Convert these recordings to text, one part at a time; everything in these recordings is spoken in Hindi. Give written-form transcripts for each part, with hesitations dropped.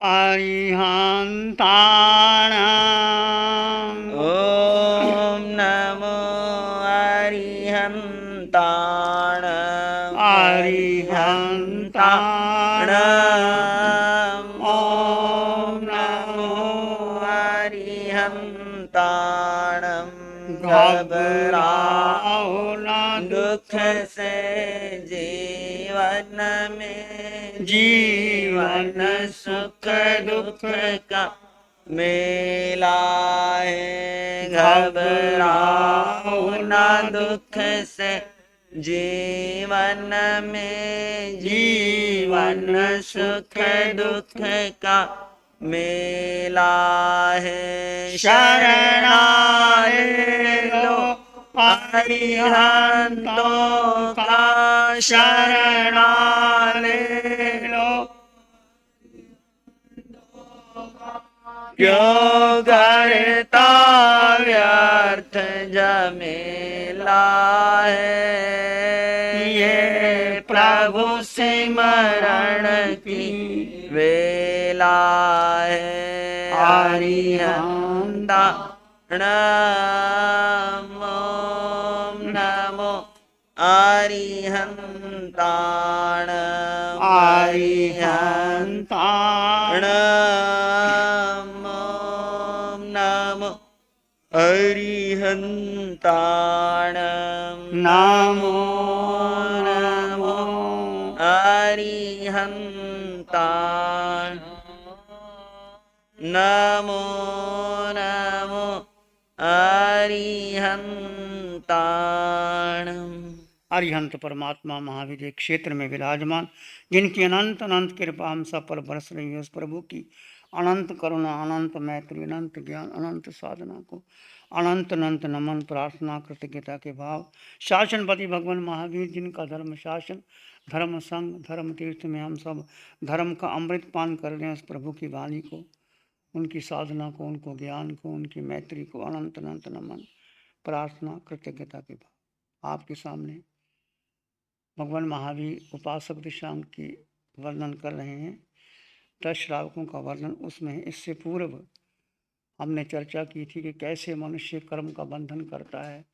अरिहन्ताणाम् ॐ नमो अरिहन्ताणम् अरिहन्ताणाम् ॐ नमो अरिहन्ताणम् घबराओ न दुख से जीवन में जीवन सुख दुख का मेला है। घबराओ न दुख से जीवन में जीवन सुख दुख का मेला है। शरणाले लो अरिहंतों का शरणाले लो। क्यों करता व्यर्थ झमेला है। ये प्रभु सिमरण की वेला है। अरिहंता नमो नमो अरिहंताण अरिहन्ताण नमो नमो अरिहंताण नमो नमो अरिहंताण नमो नमो अरिहंताण। अरिहंत परमात्मा महावीर एक क्षेत्र में विराजमान, जिनकी अनंत अनंत कृपा हम सब पर बरस रही है। उस प्रभु की अनंत करुणा, अनंत मैत्री, अनंत ज्ञान, अनंत साधना को अनंत अनंत नमन, प्रार्थना, कृतज्ञता के भाव। शासनपति भगवान महावीर, जिनका धर्म शासन, धर्म संग, धर्म तीर्थ में हम सब धर्म का अमृत पान कर रहे हैं। उस प्रभु की वाणी को, उनकी साधना को, उनको ज्ञान को, उनकी मैत्री को अनंत अनंत नमन, प्रार्थना, कृतज्ञता के भाव। आपके सामने भगवान महावीर उपासक दिशांक की वर्णन कर रहे हैं। 10 श्रावकों का वर्णन उसमें है। इससे पूर्व हमने चर्चा की थी कि कैसे मनुष्य कर्म का बंधन करता है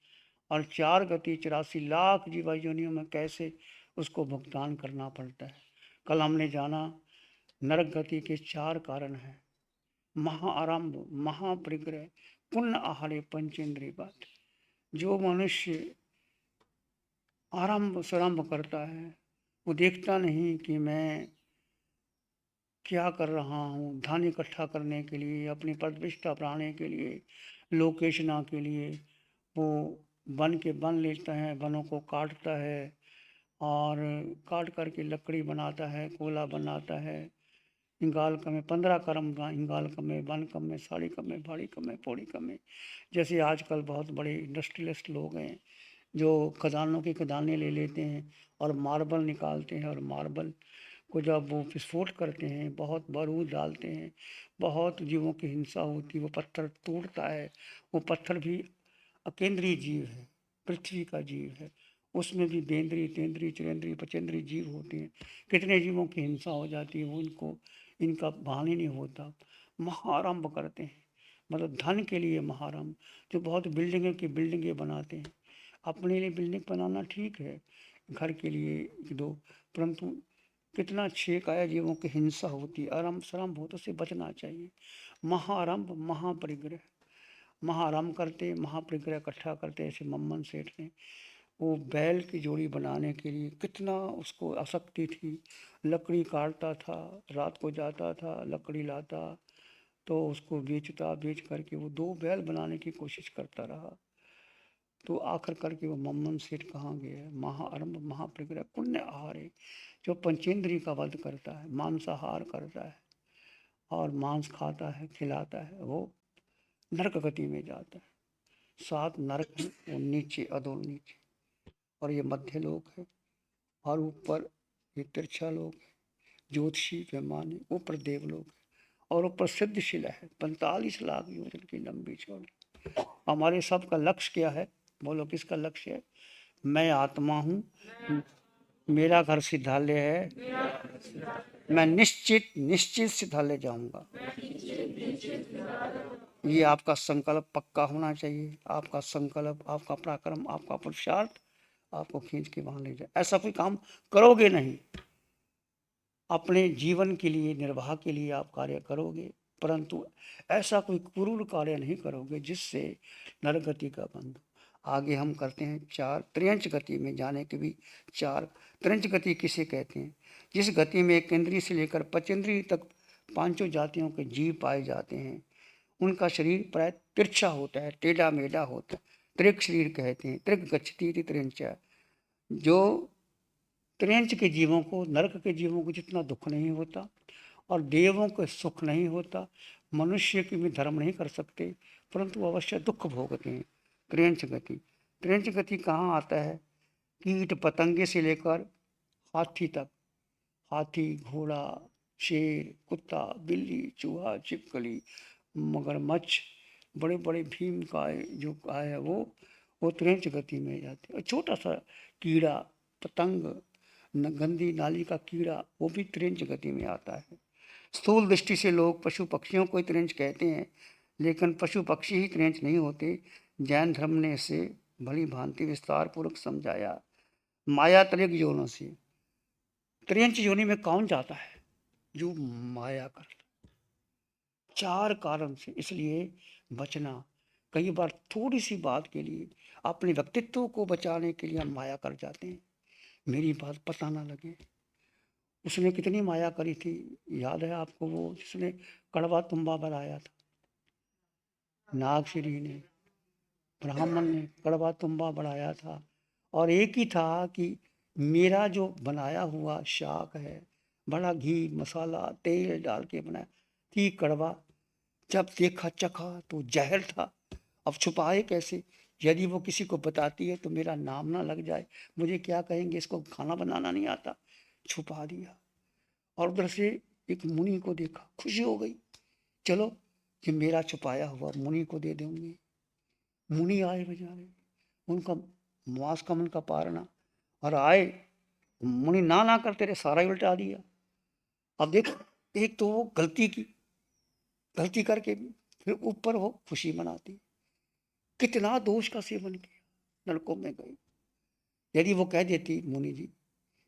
और 4 गति 84 लाख जीवा योनियों में कैसे उसको भुगतान करना पड़ता है। कल हमने जाना नरक गति के 4 कारण हैं। महाआरंभ, महापरिग्रह, पुण्य आहारे, पंचेंद्रिय बात। जो मनुष्य आरंभ प्रारंभ करता है, वो देखता नहीं कि मैं क्या कर रहा हूँ। धन इकट्ठा करने के लिए, अपनी प्रतिष्ठा बढ़ाने के लिए, लोकेशना के लिए वो वन के वन लेता है, वनों को काटता है और काट करके लकड़ी बनाता है, कोयला बनाता है। इंगाल कमे 15 कर्म का, इंगाल कमे, वन कमे, साड़ी कमे, भाड़ी कमे, पौड़ी कमे। जैसे आजकल बहुत बड़े इंडस्ट्रियलिस्ट लोग हैं जो खदानों की खदानें ले लेते हैं और मार्बल निकालते हैं, और मार्बल को जब वो विस्फोट करते हैं, बहुत बारूद डालते हैं, बहुत जीवों की हिंसा होती है, वो पत्थर टूटता है। वो पत्थर भी अकेंद्रीय जीव है, पृथ्वी का जीव है। उसमें भी बेंद्रीय, तेंद्रीय, चिरेंद्रीय, पचेंद्रीय जीव होते हैं। कितने जीवों की हिंसा हो जाती है, वो इनको इनका भान ही नहीं होता। महाआरंभ करते हैं, मतलब धन के लिए महाआरंभ। जो बहुत बिल्डिंगें की बिल्डिंगें बनाते हैं, अपने लिए बिल्डिंग बनाना ठीक है, घर के लिए एक दो, परंतु कितना छेकाया जीवों की हिंसा होती है, आरंभ शरम्भ हो तो से बचना चाहिए। महाआरंभ, महापरिग्रह, महाआरंभ करते, महापरिग्रह इकट्ठा करते। ऐसे मम्मन सेठ ने वो बैल की जोड़ी बनाने के लिए कितना उसको आसक्ति थी। लकड़ी काटता था, रात को जाता था, लकड़ी लाता तो उसको बेचता, बेच करके वो 2 बैल बनाने की कोशिश करता रहा। तो आखिर करके वो मम्मन सेठ कहाँ गए। महाआरंभ, महापरिग्रह, पुण्य आहारे, जो पंचेंद्रिय का वध करता है, मांसाहार करता है और मांस खाता है, खिलाता है, वो नरक गति में जाता है। 7 नरक हैं, वो नीचे, अधोल नीचे, और ये मध्य लोक है, और ऊपर ये तिरछा लोक है, ज्योतिषी पैमाने, ऊपर देवलोक है, और ऊपर सिद्ध शिला है। 45 लाख योजन की लंबी चौड़ी। हमारे सबका लक्ष्य क्या है? बोलो, किसका लक्ष्य है? मैं आत्मा हूँ, मेरा घर सिद्धालय है, मैं निश्चित निश्चित सिद्धालय जाऊंगा। ये आपका संकल्प पक्का होना चाहिए। आपका संकल्प, आपका पराक्रम, आपका पुरुषार्थ आपको खींच के वहां ले जाए। ऐसा कोई काम करोगे नहीं, अपने जीवन के लिए, निर्वाह के लिए आप कार्य करोगे, परंतु ऐसा कोई क्रूर कार्य नहीं करोगे जिससे नरगति का बंध। आगे हम करते हैं 4 त्रियंच गति में जाने के भी 4। त्रियंच गति किसे कहते हैं? जिस गति में केंद्रीय से लेकर पचेंद्रीय तक पांचों जातियों के जीव पाए जाते हैं। उनका शरीर प्राय तिरछा होता है, टेढ़ा मेढ़ा होता है, त्रिक शरीर कहते हैं। त्रिक गच्छति त्रियंचा। जो त्रियंच के जीवों को, नरक के जीवों को जितना दुख नहीं होता और देवों को सुख नहीं होता, मनुष्य के भी धर्म नहीं कर सकते, परंतु अवश्य दुख भोगते हैं। त्रियंच गति, त्रियंच गति कहाँ आता है? कीट पतंगे से लेकर हाथी तक। हाथी, घोड़ा, शेर, कुत्ता, बिल्ली, चूहा, छिपकली, मगरमच्छ, बड़े बड़े भीम काय जो काय है वो त्रियंच गति में जाते हैं। छोटा सा कीड़ा, पतंग, गंदी नाली का कीड़ा, वो भी त्रियंच गति में आता है। स्थूल दृष्टि से लोग पशु पक्षियों को ही त्रियंच कहते हैं, लेकिन पशु पक्षी ही त्रियंच नहीं होते। जैन धर्म ने इसे भली भांति विस्तार पूर्वक समझाया। माया तलिक योनों से, त्रियंच योनि में कौन जाता है? जो माया करता, 4 कारण से। इसलिए बचना। कई बार थोड़ी सी बात के लिए, अपने व्यक्तित्व को बचाने के लिए हम माया कर जाते हैं, मेरी बात पता ना लगे। उसने कितनी माया करी थी, याद है आपको? वो जिसने कड़वा तुम्बा बनाया था, नागश्री ने, ब्राह्मण ने कड़वा तुम्बा बढ़ाया था, और एक ही था कि मेरा जो बनाया हुआ शाक है, बड़ा घी मसाला तेल डाल के बनाया थी, कड़वा। जब देखा चखा तो जहर था। अब छुपाए कैसे? यदि वो किसी को बताती है तो मेरा नाम ना लग जाए, मुझे क्या कहेंगे, इसको खाना बनाना नहीं आता। छुपा दिया। और उधर से एक मुनि को देखा, खुशी हो गई, चलो कि मेरा छुपाया हुआ मुनि को दे देंगे। मुनि आए बेचारे, उनका मांस का मन का पारना, और आए मुनि ना करते रहे, सारा ही उल्टा दिया। अब देख, एक तो वो गलती की, गलती करके भी फिर ऊपर वो खुशी मनाती। कितना दोष का सेवन किया, नरकों में गई। यदि वो कह देती, मुनि जी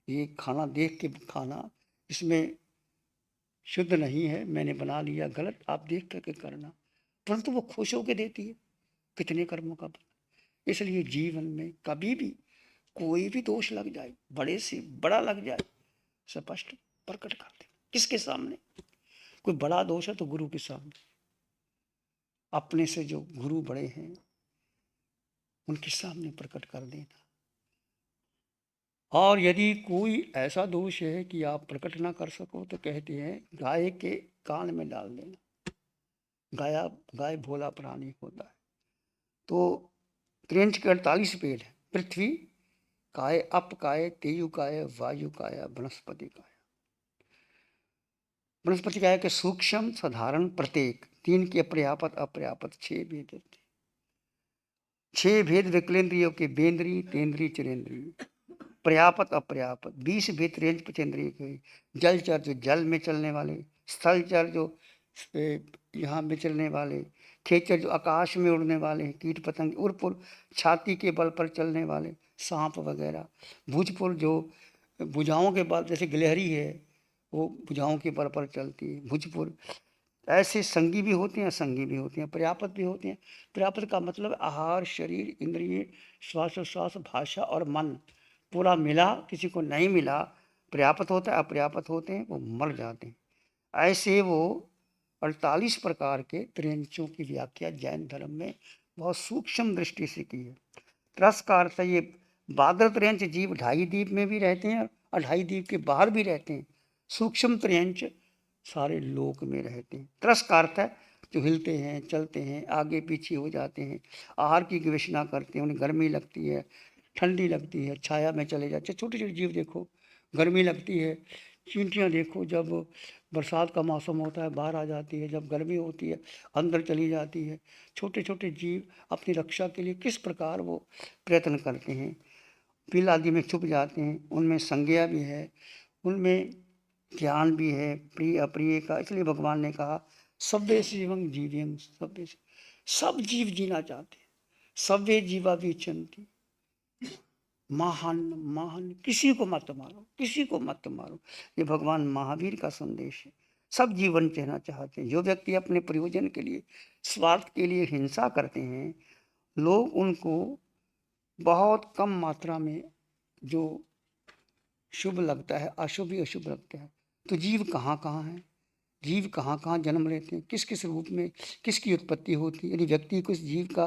ये खाना देख के खाना, इसमें शुद्ध नहीं है, मैंने बना लिया गलत, आप देख करके करना, परंतु वो खुश होकर देती है, कितने कर्मों का फल। इसलिए जीवन में कभी भी कोई भी दोष लग जाए, बड़े से बड़ा लग जाए, स्पष्ट प्रकट कर दे। किसके सामने? कोई बड़ा दोष है तो गुरु के सामने, अपने से जो गुरु बड़े हैं उनके सामने प्रकट कर देना। और यदि कोई ऐसा दोष है कि आप प्रकट ना कर सको तो कहते हैं गाय के कान में डाल देना। गाय भोला प्राणी होता है। तो त्रियंच के 48 पेड़ है। पृथ्वी काय, अप काय, तेयु काय, वायु काय, वनस्पति काय। वनस्पति काय के सूक्ष्म, साधारण, प्रत्येक, 3 के अपर्याप्त, अपर्याप्त, 6 भेद होते। 6 भेद विकलेंद्रियों के, बेंद्री, तेंद्री, चरेंद्री, पर्याप्त, अपर्याप्त। 20 भेद त्रियंच पचेंद्रिय के। जलचर जो जल में चलने वाले, स्थलचर जो यहाँ में चलने वाले, खेचर जो आकाश में उड़ने वाले, कीट पतंग उड़पुर छाती के बल पर चलने वाले, सांप वगैरह। भुजपुर जो भुजाओं के बल, जैसे गिलहरी है वो भुजाओं के बल पर चलती है, भुजपुर। ऐसे संगी भी होते हैं, असंगी भी होते हैं, पर्याप्त भी होते हैं। पर्याप्त का मतलब आहार, शरीर, इंद्रिय, श्वास, भाषा और मन पूरा मिला, किसी को नहीं मिला पर्याप्त होता है, अपर्याप्त होते हैं, वो मर जाते हैं। ऐसे वो 48 प्रकार के त्रियंचों की व्याख्या जैन धर्म में बहुत सूक्ष्म दृष्टि से की है। त्रस का अर्थ है ये बादर त्रियंच जीव 2.5 द्वीप में भी रहते हैं और 2.5 द्वीप के बाहर भी रहते हैं। सूक्ष्म त्रियंच सारे लोक में रहते हैं। त्रस का अर्थ है जो हिलते हैं, चलते हैं, आगे पीछे हो जाते हैं, आहार की गवेषणा करते हैं, उन्हें गर्मी लगती है, ठंडी लगती है, छाया में चले जाते। छोटे छोटे जीव देखो, गर्मी लगती है। चींटियाँ देखो, जब बरसात का मौसम होता है बाहर आ जाती है, जब गर्मी होती है अंदर चली जाती है। छोटे छोटे जीव अपनी रक्षा के लिए किस प्रकार वो प्रयत्न करते हैं। पिल आदि में छुप जाते हैं, उनमें संज्ञा भी है, उनमें ज्ञान भी है प्रिय अप्रिय का। इसलिए भगवान ने कहा सभ्य शिवं जीवियं सभ्य, सब जीव जीना चाहते हैं, सभ्य जीवा विचंती, महान महान, किसी को मत मारो, किसी को मत मारो। ये भगवान महावीर का संदेश है। सब जीवन जीना चाहते हैं। जो व्यक्ति अपने प्रयोजन के लिए, स्वार्थ के लिए हिंसा करते हैं, लोग उनको बहुत कम मात्रा में जो शुभ लगता है, अशुभ ही अशुभ लगता है। तो जीव कहाँ कहाँ है, जीव कहाँ कहाँ जन्म लेते हैं, किस किस रूप में, किसकी उत्पत्ति होती है। यदि व्यक्ति को इस जीव का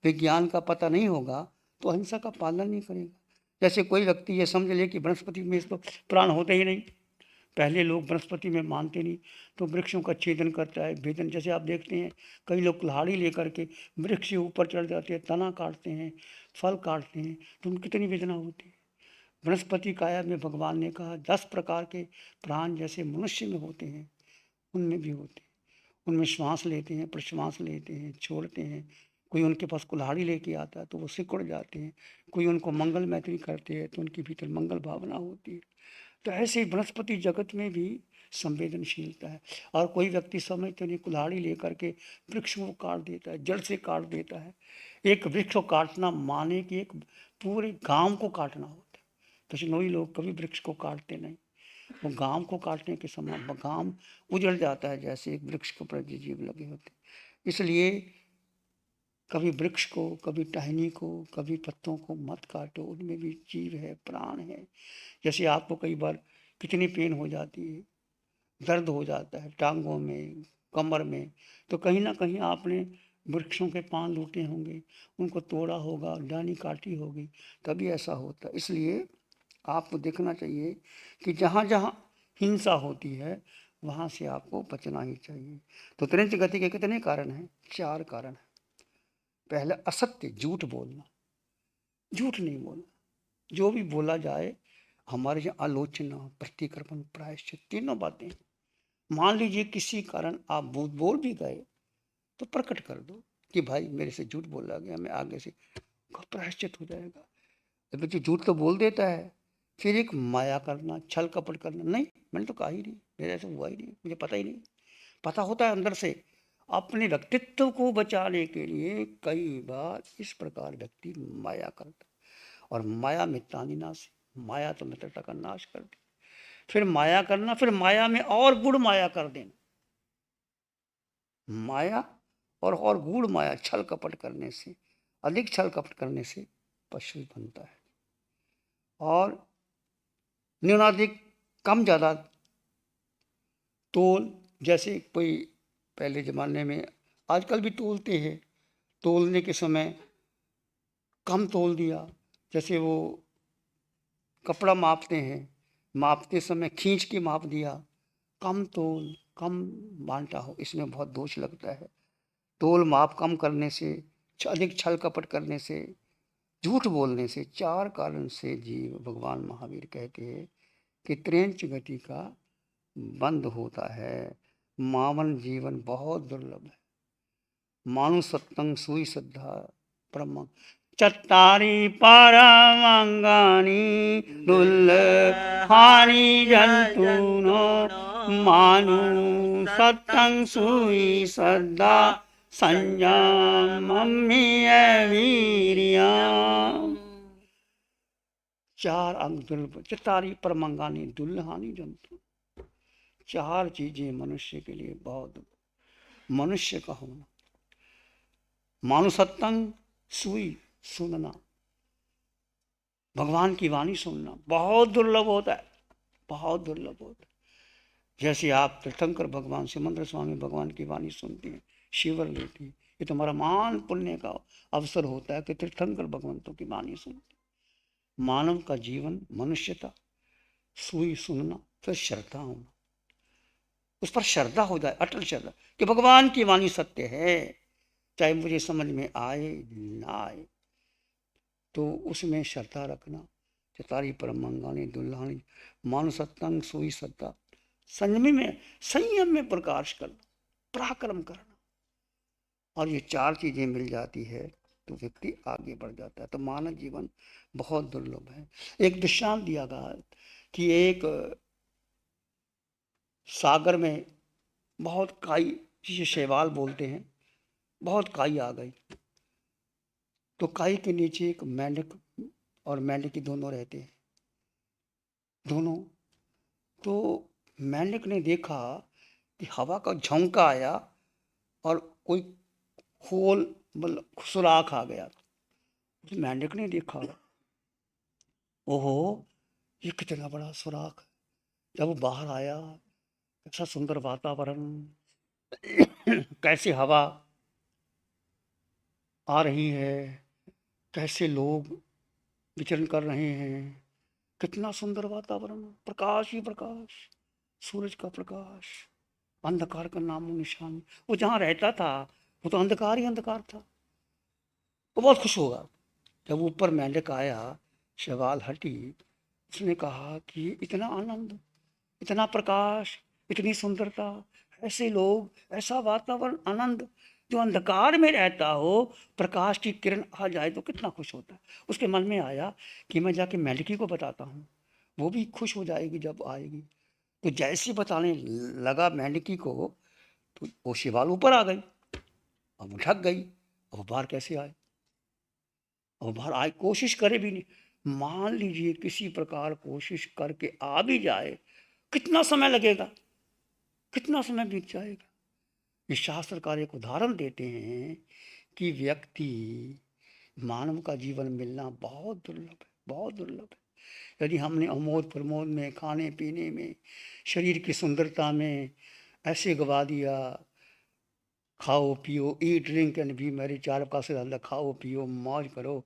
विज्ञान का पता नहीं होगा तो अहिंसा का पालन नहीं करेगा। जैसे कोई व्यक्ति ये समझ ले कि वनस्पति में तो प्राण होते ही नहीं, पहले लोग वनस्पति में मानते नहीं, तो वृक्षों का छेदन करता है, भेदन। जैसे आप देखते हैं कई लोग कुल्हाड़ी लेकर के वृक्ष से ऊपर चढ़ जाते हैं, तना काटते हैं, फल काटते हैं, तो उनकी कितनी वेदना होती है। वनस्पति काया में भगवान ने कहा 10 प्रकार के प्राण जैसे मनुष्य में होते हैं, उनमें भी होते हैं। उनमें श्वास लेते हैं, प्रश्वास लेते हैं, छोड़ते हैं। कोई उनके पास कुल्हाड़ी लेके आता है तो वो सिकुड़ जाते हैं, कोई उनको मंगल मैत्री करते हैं तो उनके भीतर मंगल भावना होती है। तो ऐसे वनस्पति जगत में भी संवेदनशीलता है। और कोई व्यक्ति समझते नहीं, कुल्हाड़ी लेकर के वृक्षों को काट देता है, जड़ से काट देता है। एक वृक्ष को काटना माने कि एक पूरे गांव को काटना होता है। बिश्नोई लोग कभी वृक्ष को काटते नहीं, वो गांव को काटने के समान गांव उजड़ जाता है, जैसे एक वृक्ष के ऊपर जीव लगे होते। इसलिए कभी वृक्ष को, कभी टहनी को, कभी पत्तों को मत काटो, उनमें भी जीव है, प्राण है। जैसे आपको कई बार कितनी पेन हो जाती है, दर्द हो जाता है टांगों में, कमर में, तो कहीं ना कहीं आपने वृक्षों के पान लूटे होंगे, उनको तोड़ा होगा, डानी काटी होगी, तभी ऐसा होता है। इसलिए आपको देखना चाहिए कि जहाँ जहाँ हिंसा होती है वहाँ से आपको बचना ही चाहिए। तो त्रिंच गति के कितने कारण हैं? 4 कारण हैं। पहले असत्य, झूठ बोलना, झूठ नहीं बोलना। जो भी बोला जाए, हमारे यहाँ आलोचना, प्रतिक्रमण, प्रायश्चित, तीनों बातें। मान लीजिए किसी कारण आप बोल भी गए तो प्रकट कर दो कि भाई मेरे से झूठ बोला गया, मैं आगे से प्रायश्चित हो जाएगा। तो बच्चे झूठ तो बोल देता है, फिर एक माया करना, छल कपट करना, नहीं मैंने तो कहा ही नहीं, मेरे ऐसा हुआ ही नहीं, मुझे पता ही नहीं। पता होता है अंदर से। अपने व्यक्तित्व को बचाने के लिए कई बार इस प्रकार व्यक्ति माया करता, और माया मितानि नाश, माया तो मित्रता का नाश कर दी। फिर माया करना, फिर माया में और गुड़ माया कर देना। माया और गूढ़ माया, छल कपट करने से, अधिक छल कपट करने से पशु बनता है। और न्यूनाधिक, कम ज़्यादा तोल, जैसे कोई पहले ज़माने में, आजकल भी तोलते हैं, तोलने के समय कम तोल दिया। जैसे वो कपड़ा मापते हैं, मापते समय खींच के माप दिया, कम तोल, कम बांटा हो, इसमें बहुत दोष लगता है। तोल माप कम करने से, अधिक छल कपट करने से, झूठ बोलने से, 4 कारण से जीव, भगवान महावीर कहते हैं कि त्रेंच गति का बंद होता है। मावन जीवन बहुत दुर्लभ है। मानु सत्तंग सुई श्रद्धा परम, चत्तारि परमंगानि दुर्लभानि जंतूनो, मानु सत्तंग सुई श्रद्धा संयमं वीर्यम्। 4 अंग दुर्लभ, चत्तारि परमंगानि दुर्लभानि जंतु। 4 चीजें मनुष्य के लिए बहुत, मनुष्य का होना। मानुसत्तंग सुई, सुनना, भगवान की वाणी सुनना बहुत दुर्लभ होता है, बहुत दुर्लभ होता है। जैसे आप तीर्थंकर भगवान सिमंदर स्वामी भगवान की वाणी सुनती हैं, शिवर लेती हैं, ये तुम्हारा महान पुण्य का अवसर होता है कि तीर्थंकर भगवंतों की वाणी सुनते। मानव का जीवन, मनुष्यता, सुई सुनना, फिर श्रद्धा होना, उस पर श्रद्धा हो जाए, अटल श्रद्धा कि भगवान की वाणी सत्य है, चाहे मुझे समझ में आए ना आए, तो उसमें श्रद्धा रखना। चतारी परमंगानी दुल्हानी, मानुसत्तंग सुई श्रद्धा, संयम में प्रकाश करना, पराक्रम करना। और ये 4 चीजें मिल जाती है तो व्यक्ति आगे बढ़ जाता है। तो मानव जीवन बहुत दुर्लभ है। एक दृष्टांत दिया गया कि एक सागर में बहुत काई, जिसे शैवाल बोलते हैं, बहुत काई आ गई। तो काई के नीचे एक मेंढक और मेंढकी दोनों रहते हैं, दोनों। तो मेंढक ने देखा कि हवा का झोंका आया और कोई होल, मतलब सुराख आ गया। उस मेंढक ने देखा, ओहो, ये कितना बड़ा सुराख है। जब वो बाहर आया, कैसा सुंदर वातावरण, कैसी हवा आ रही है, कैसे लोग विचरण कर रहे हैं, कितना सुंदर वातावरण, प्रकाश ही प्रकाश, सूरज का प्रकाश, अंधकार का नामो निशान। वो जहाँ रहता था वो तो अंधकार ही अंधकार था। वो बहुत खुश होगा। जब ऊपर मेंढक आया, शैवाल हटी, उसने कहा कि इतना आनंद, इतना प्रकाश, इतनी सुंदरता, ऐसे लोग, ऐसा वातावरण, आनंद। जो अंधकार में रहता हो, प्रकाश की किरण आ जाए तो कितना खुश होता है। उसके मन में आया कि मैं जाके मेंढकी को बताता हूँ, वो भी खुश हो जाएगी जब आएगी। तो जैसे बताने लगा मेंढकी को, तो वो शैवाल ऊपर आ गई। अब वो ढक गई। अब बाहर कैसे आए? अब बाहर आए, कोशिश करे भी नहीं। मान लीजिए किसी प्रकार कोशिश करके आ भी जाए, कितना समय लगेगा, कितना समय बीत जाएगा। ये शास्त्रकार एक उदाहरण देते हैं कि व्यक्ति, मानव का जीवन मिलना बहुत दुर्लभ है, बहुत दुर्लभ है। यदि हमने अमोद प्रमोद में, खाने पीने में, शरीर की सुंदरता में ऐसे गवा दिया, खाओ पियो, eat drink and B Mary, चार का से अंदर खाओ पियो मौज करो,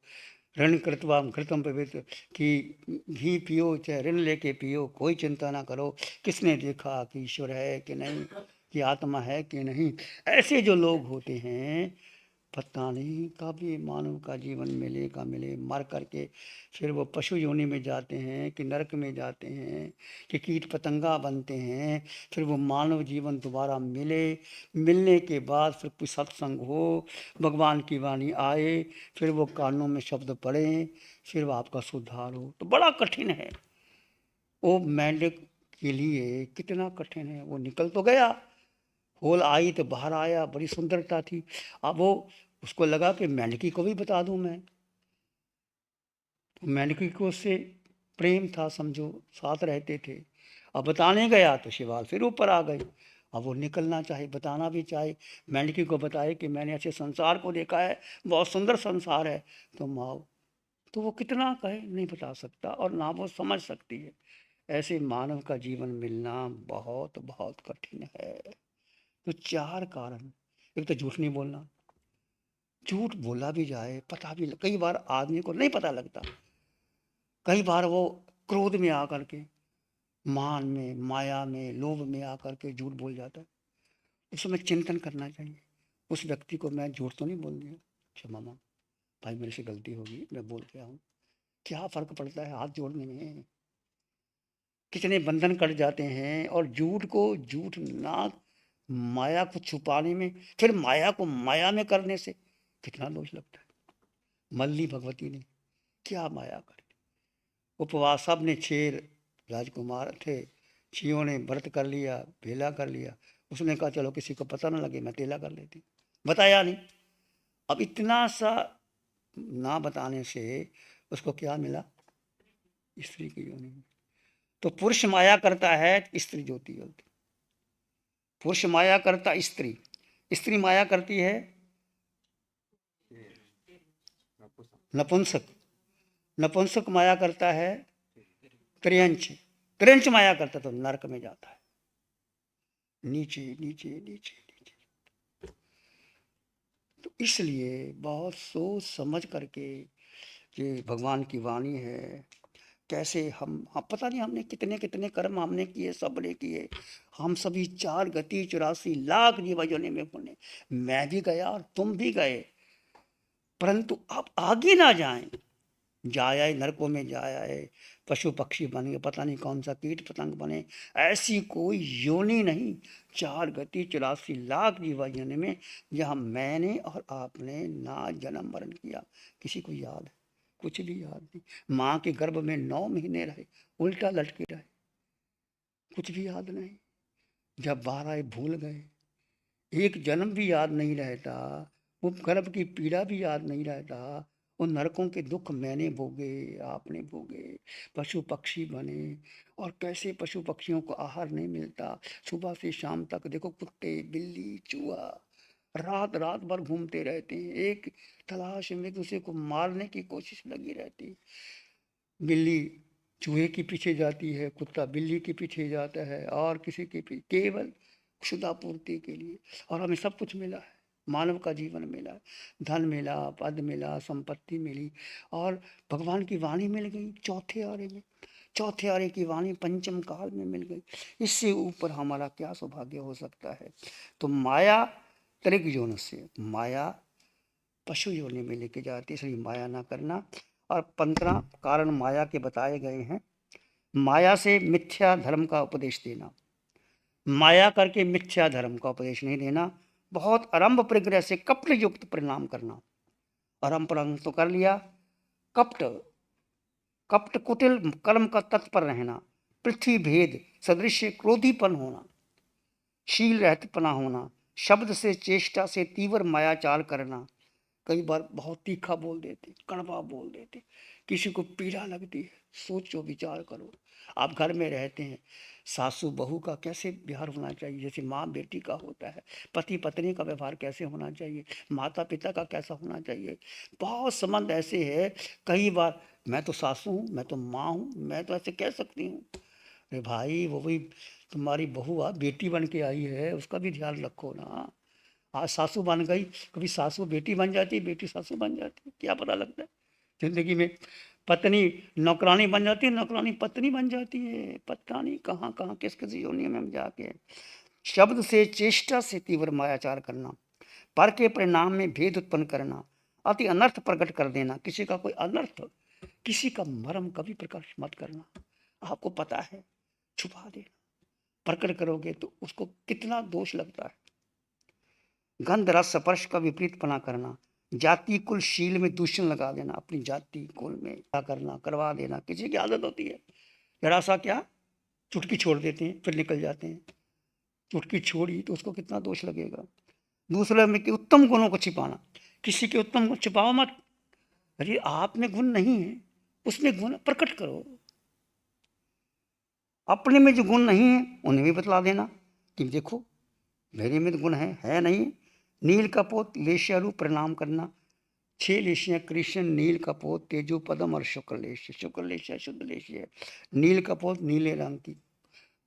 ऋण कृतवा घृतम पवित्र, कि घी पियो चाहे ऋण लेके पियो, कोई चिंता ना करो, किसने देखा कि ईश्वर है कि नहीं, कि आत्मा है कि नहीं। ऐसे जो लोग होते हैं, पता नहीं कब ये मानव का जीवन मिलेगा, मिले, मर करके फिर वो पशु योनि में जाते हैं, कि नरक में जाते हैं, कि कीट पतंगा बनते हैं। फिर वो मानव जीवन दोबारा मिले, मिलने के बाद फिर कुछ सत्संग हो, भगवान की वाणी आए, फिर वो कानों में शब्द पढ़ें, फिर वो आपका सुधार हो। तो बड़ा कठिन है। वो मेंढक के लिए कितना कठिन है। वो निकल तो गया, होल आई तो बाहर आया, बड़ी सुंदरता थी। अब वो, उसको लगा कि मेंढकी को भी बता दूं मैं। तो मेंढकी को उससे प्रेम था, समझो, साथ रहते थे। अब बताने गया तो शिवाल फिर ऊपर आ गई। अब वो निकलना चाहे, बताना भी चाहे, मेंढकी को बताए कि मैंने ऐसे संसार को देखा है, बहुत सुंदर संसार है, तुम आओ। तो वो कितना कहे, नहीं बता सकता, और ना वो समझ सकती है। ऐसे मानव का जीवन मिलना बहुत बहुत कठिन है। तो चार कारण। एक तो झूठ नहीं बोलना, झूठ बोला भी जाए, पता भी, कई बार आदमी को नहीं पता लगता। कई बार वो क्रोध में आकर के, मान में, माया में, लोभ में आकर के झूठ बोल जाता है। उस समय चिंतन करना चाहिए, उस व्यक्ति को मैं झूठ तो नहीं बोल दिया, क्षमा मांग, भाई मेरे से गलती होगी, मैं बोल गया हूँ। क्या फर्क पड़ता है हाथ जोड़ने में? कितने बंधन कट जाते हैं। और झूठ को झूठ ना, माया को छुपाने में, फिर माया को माया में करने से कितना दोष लगता है। मल्ली भगवती ने क्या माया करी। उपवास, सब ने, शेर राजकुमार थे, छियों ने व्रत कर लिया, भेला कर लिया। उसने कहा चलो किसी को पता ना लगे, मैं तेला कर लेती, बताया नहीं। अब इतना सा ना बताने से उसको क्या मिला? स्त्री की योनि में। तो पुरुष माया करता है, स्त्री ज्योति जलती। पुरुष माया करता स्त्री, स्त्री माया करती है नपुंसक, नपुंसक माया करता है त्रियंच, त्रियंच माया करता तो नरक में जाता है, नीचे नीचे नीचे नीचे। तो इसलिए बहुत सोच समझ करके, ये भगवान की वाणी है। कैसे हम पता नहीं हमने कितने कितने कर्म हमने किए, सब ने किए। हम सभी 4 गति 84 लाख जीवजोनि में पुण्य, मैं भी गया और तुम भी गए, परंतु अब आगे ना जाएं। जाए नरकों में जाए, पशु पक्षी बन गए, पता नहीं कौन सा कीट पतंग बने। ऐसी कोई योनि नहीं 4 गति 84 लाख जीवा योनि में जहाँ मैंने और आपने ना जन्म मरण किया। किसी को याद है? कुछ भी याद नहीं। माँ के गर्भ में 9 महीने रहे, उल्टा लटके रहे, कुछ भी याद नहीं। जब 12 भूल गए, एक जन्म भी याद नहीं रहता, वो गर्भ की पीड़ा भी याद नहीं रहता, उन नरकों के दुख मैंने भोगे, आपने भोगे, पशु पक्षी बने। और कैसे पशु पक्षियों को आहार नहीं मिलता, सुबह से शाम तक देखो कुत्ते बिल्ली चूहा रात रात भर घूमते रहते हैं, एक तलाश में दूसरे को मारने की कोशिश लगी रहती है। बिल्ली चूहे के पीछे जाती है, कुत्ता बिल्ली के पीछे जाता है, और किसी के पीछे, केवल क्षुधा पूर्ति के लिए। और हमें सब कुछ मिला है, मानव का जीवन मिला, धन मिला, पद मिला, संपत्ति मिली, और भगवान की वाणी मिल गई चौथे आरे में, चौथे आरे की वाणी पंचम काल में मिल गई। इससे ऊपर हमारा क्या सौभाग्य हो सकता है। तो माया त्रिक योनि से, माया पशु योनि में लेके जाती है, इसलिए माया ना करना। और 15 कारण माया के बताए गए हैं। माया से मिथ्या धर्म का उपदेश देना, माया करके मिथ्या धर्म का उपदेश नहीं देना। बहुत आरंभ परिग्रह से कपट युक्त परिणाम करना, आरंभ परिणाम तो कर लिया, कपट कपट कुटिल कर्म का तत्पर रहना, पृथ्वी भेद सदृश क्रोधीपन होना, शील रहतपना होना, शब्द से चेष्टा से तीव्र मायाचाल करना। कई बार बहुत तीखा बोल देते, कड़वा बोल देते, किसी को पीड़ा लगती है। सोचो विचार करो, आप घर में रहते हैं, सासू बहू का कैसे व्यवहार होना चाहिए, जैसे माँ बेटी का होता है, पति पत्नी का व्यवहार कैसे होना चाहिए, माता पिता का कैसा होना चाहिए। बहुत संबंध ऐसे है, कई बार मैं तो सासू हूँ, मैं तो माँ हूँ, मैं तो ऐसे कह सकती हूँ। अरे भाई, वो भी तुम्हारी बहू बेटी बन के आई है, उसका भी ध्यान रखो ना। आज सासू बन गई, कभी सासू बेटी बन जाती है, बेटी सासू बन जाती है, क्या पता लगता है जिंदगी में। पत्नी नौकरानी बन जाती है, नौकरानी पत्नी बन जाती है, पता नहीं कहाँ कहाँ किस किस योनि में हम जाके। शब्द से चेष्टा से तीव्र मायाचार करना, पर के परिणाम में भेद उत्पन्न करना, अति अनर्थ प्रकट कर देना, किसी का कोई अनर्थ, किसी का मर्म कभी प्रकाश मत करना। आपको पता है, छुपा देना, प्रकट करोगे तो उसको कितना दोष लगता है। गंध रस स्पर्श का विपरीतपना करना, जाति कुल शील में दूषण लगा देना, अपनी जाति कुल में क्या करना करवा देना। किसी की आदत होती है, जरा सा क्या चुटकी छोड़ देते हैं फिर निकल जाते हैं, चुटकी छोड़ी तो उसको कितना दोष लगेगा। दूसरे में कि उत्तम गुणों को छिपाना, किसी के उत्तम गुण छिपाओ मत। अरे आप में गुण नहीं है, उसमें गुण प्रकट करो। अपने में जो गुण नहीं है उन्हें भी बतला देना कि देखो मेरे में तो गुण है नहीं। नील कपोत लेशिया रूप प्रणाम करना, 6 लेशियाँ कृष्ण नील कपोत तेजो पदम और शुक्र लेशिया। शुक्र लेशिया शुद्ध लेशिया है, नील कपोत नीले रंग की,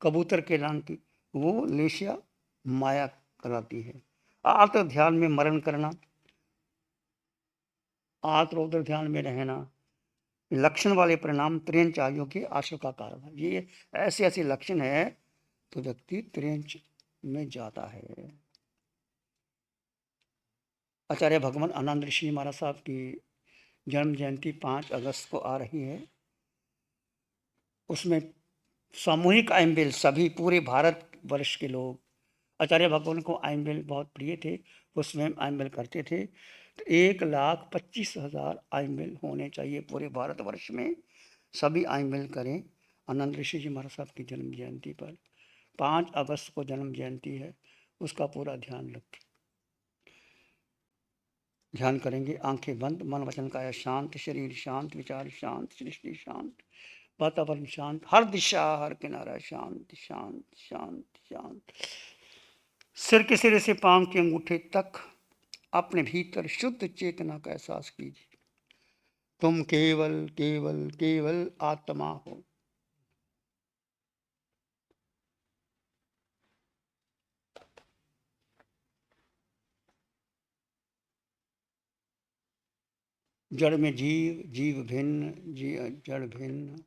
कबूतर के रंग की, वो लेशिया माया कराती है। आत्म ध्यान में मरण करना, आत्म ध्यान में रहना, लक्षण वाले परिणाम त्रियंच आयुओं के आशु का कारण है। ये ऐसे ऐसे लक्षण है तो व्यक्ति त्रियंच में जाता है। आचार्य भगवान आनंद ऋषि महाराज साहब की जन्म जयंती 5 अगस्त को आ रही है। उसमें सामूहिक आइमबिल, सभी पूरे भारत वर्ष के लोग, आचार्य भगवान को आइमबिल बहुत प्रिय थे, वो स्वयं आइमबिल करते थे। तो 1,25,000 आइमबिल होने चाहिए पूरे भारतवर्ष में, सभी आइमबिल करें आनंद ऋषि जी महाराज साहब की जन्म जयंती पर। 5 अगस्त को जन्म जयंती है, उसका पूरा ध्यान रखें। ध्यान करेंगे, आंखें बंद, मन वचन काया शांत, शरीर शांत, विचार शांत, सृष्टि शांत, वातावरण शांत, हर दिशा हर किनारा शांत शांत शांत शांत। सिर के सिरे से पांव के अंगूठे तक अपने भीतर शुद्ध चेतना का एहसास कीजिए। तुम केवल केवल केवल आत्मा हो। जड़ में जीव, जीव भिन्न, जड़ भिन्न।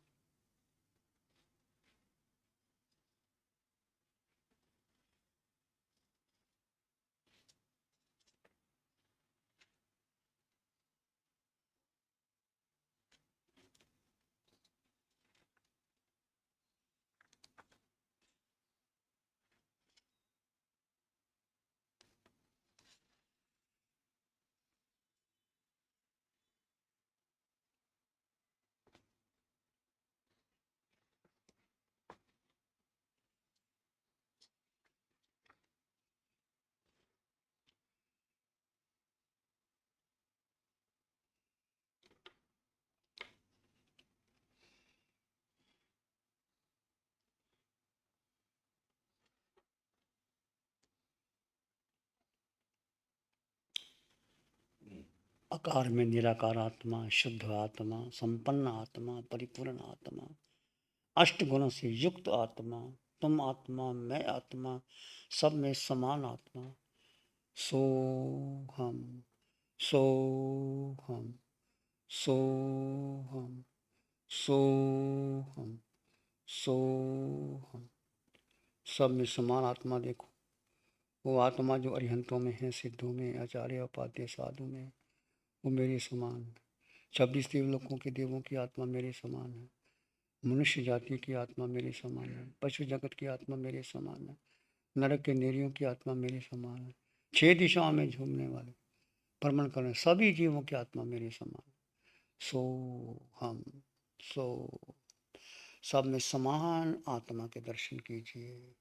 आकार में निराकार आत्मा, शुद्ध आत्मा, संपन्न आत्मा, परिपूर्ण आत्मा, अष्ट गुणों से युक्त आत्मा, तुम आत्मा, मैं आत्मा, सब में समान आत्मा। सोहम, सोहम, सोहम, सोहम, सोहम। सब में समान आत्मा देखो। वो आत्मा जो अरिहंतों में है, सिद्धों में, आचार्य उपाध्याय साधु में, वो मेरे समान है। 26 देवलोकों के देवों की आत्मा मेरे समान है। मनुष्य जाति की आत्मा मेरे समान है। पशु जगत की आत्मा मेरे समान है। नरक के नेरियों की आत्मा मेरे समान है। 6 दिशाओं में झूमने वाले, भ्रमण करने सभी जीवों की आत्मा मेरे समान है। सो हम, सो सब में समान आत्मा के दर्शन कीजिए।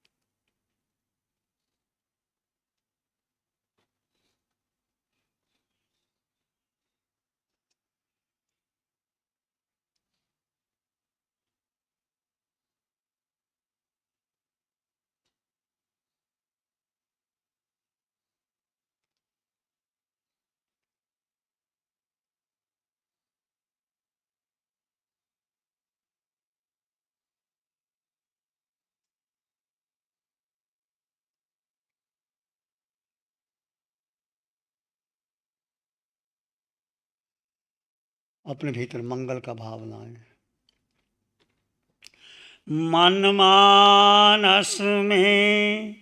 अपने भीतर मंगल का भाव लाएं। मन मानस में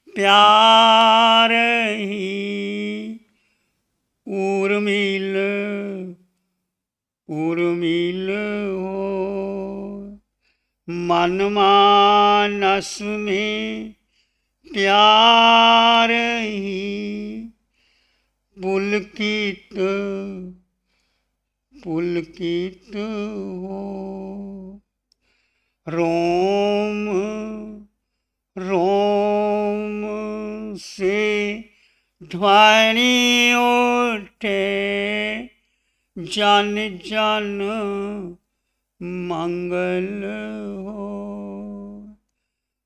प्यार ही उर्मिल उर्मिल हो। मन मानस में प्यार ही पुलकित पुलकित हो। रोम रोम से ध्वनि उठे, जन जन मंगल हो।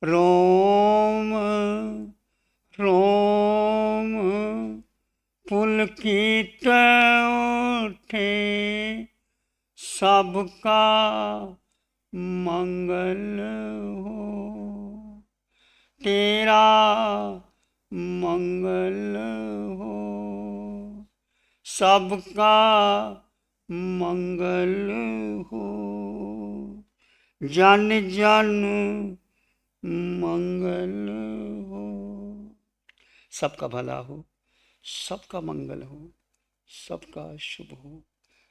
रोम रोम पुलकित उठे, सबका मंगल हो। तेरा मंगल हो, सबका मंगल हो। जन जन मंगल हो। सबका भला हो, सबका मंगल हो, सबका शुभ हो।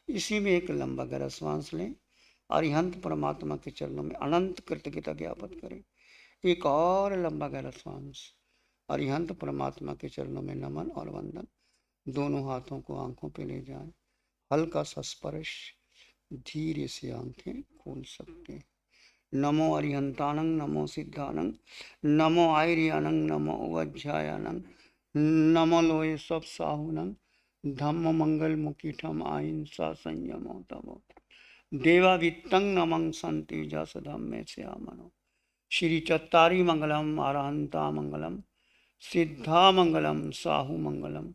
इसी में एक लंबा गहरा श्वास लें। अरिहंत परमात्मा के चरणों में अनंत कृतज्ञता ज्ञापन करें। एक और लंबा गहरा श्वास। अरिहंत परमात्मा के चरणों में नमन और वंदन। दोनों हाथों को आंखों पे ले जाएं। हल्का सा स्पर्श, धीरे से आंखें खोल सकते हैं। नमो अरिहंतानंग, नमो सिद्धानंग, नमो आयर्यानंग, नमो वज्रायानंग, नमो लोये सब साहुनंग, धम्म मंगल मुकीठम अहिंसा संयमो तमो देवावित्तं नमं संति जसधम्मे श्यामनो। श्री चत्तारी मंगलम, अरहंता मंगलम, सिद्धा मंगलम, साहु मंगलम,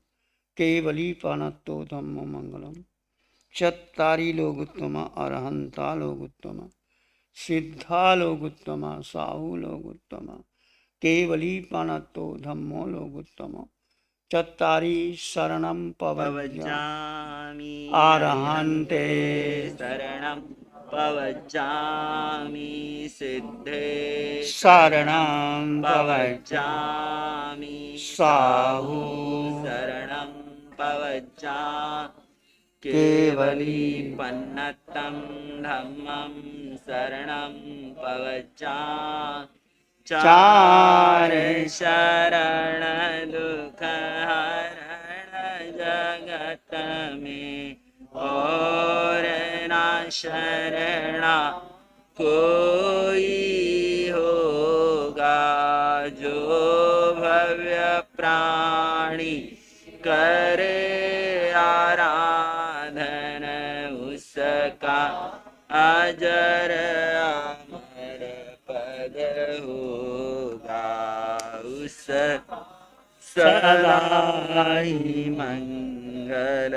केवली पानत्तो धम्मो मंगलम। चत्तारी लोग उत्तम, अरहंता लोग उत्तम, सिद्धा लोग उत्तम, साहु लोग उत्तम, केवली पानत्तो धम्मो लोग उत्तम। चत्तारी शरणं पवज्जामि, अरहन्ते शरणं पवज्जामि, सिद्धे शरणं पवज्जामि, साहु शरणं पवज्जामि, केवली पन्नतं धम्मं शरणं पवज्जामि। चार शरण दुख हरण जगत में, और ना शरणा कोई होगा। जो भव्य प्राणी करे आराधन, उसका अजर अमर पद होगा। उस सदा ही मंगल